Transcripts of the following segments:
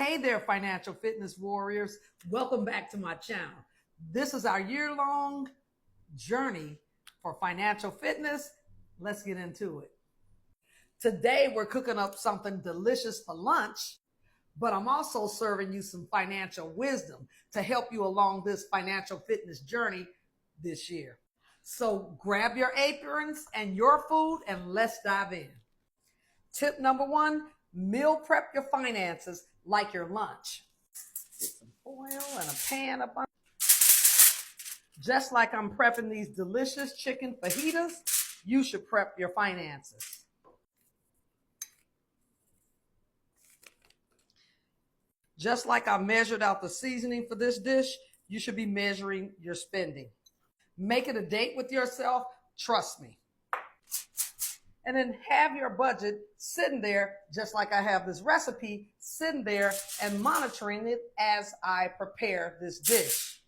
Hey there, financial fitness warriors. Welcome back to my channel. This is our year-long journey for financial fitness. Let's get into it. Today, we're cooking up something delicious for lunch, but I'm also serving you some financial wisdom to help you along this financial fitness journey this year. So grab your aprons and your food and let's dive in. Tip number one, meal prep your finances like your lunch. Get some oil and a pan up on. Just like I'm prepping these delicious chicken fajitas, you should prep your finances. Just like I measured out the seasoning for this dish, you should be measuring your spending. Make it a date with yourself, trust me. And then have your budget sitting there, just like I have this recipe, sitting there and monitoring it as I prepare this dish.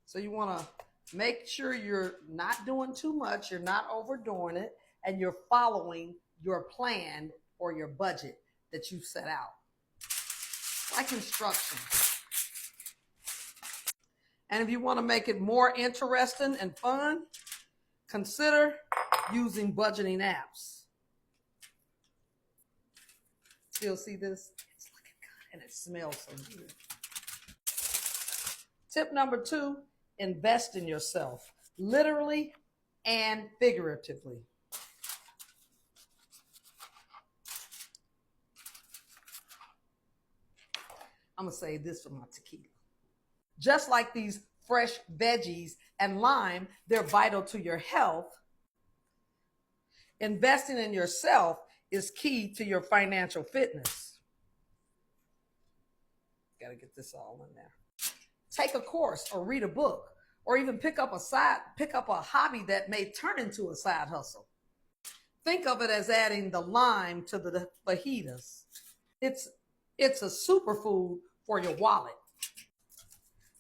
So you want to make sure you're not doing too much, you're not overdoing it, and you're following your plan or your budget that you set out. Like instructions. And if you want to make it more interesting and fun, consider using budgeting apps. Still see this? It's looking good and it smells so good. Tip number two, invest in yourself, literally and figuratively. I'm going to save this for my tequila. Just like these fresh veggies and lime, they're vital to your health. Investing in yourself is key to your financial fitness. Got to get this all in there. Take a course or read a book, or even pick up a hobby that may turn into a side hustle. Think of it as adding the lime to the fajitas. It's a superfood for your wallet.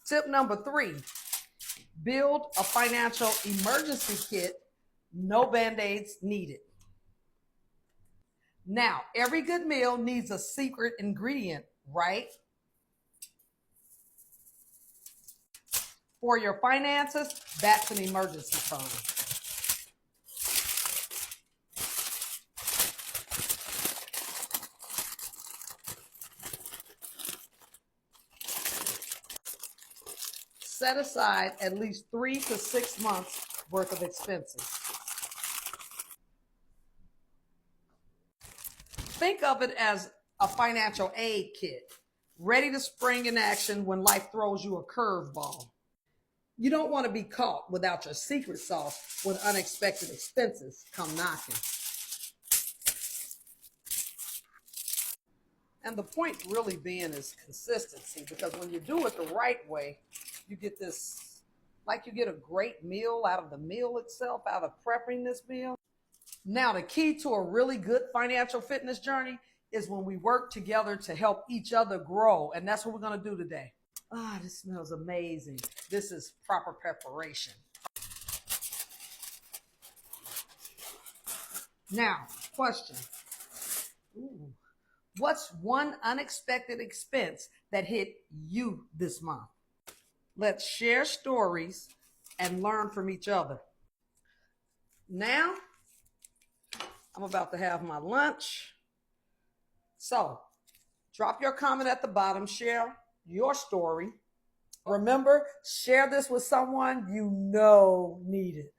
Tip number three, build a financial emergency kit. No Band-Aids needed. Now, every good meal needs a secret ingredient, right? For your finances, that's an emergency fund. Set aside at least 3 to 6 months worth of expenses. Think of it as a financial aid kit, ready to spring in action when life throws you a curveball. You don't want to be caught without your secret sauce when unexpected expenses come knocking. And the point really being is consistency, because when you do it the right way, you get this, like you get a great meal out of the meal itself, out of prepping this meal. Now, the key to a really good financial fitness journey is when we work together to help each other grow. And that's what we're going to do today. Ah, this smells amazing. This is proper preparation. Now, question. Ooh. What's one unexpected expense that hit you this month? Let's share stories and learn from each other. Now, I'm about to have my lunch. So, drop your comment at the bottom, share your story. Remember, share this with someone you know need it.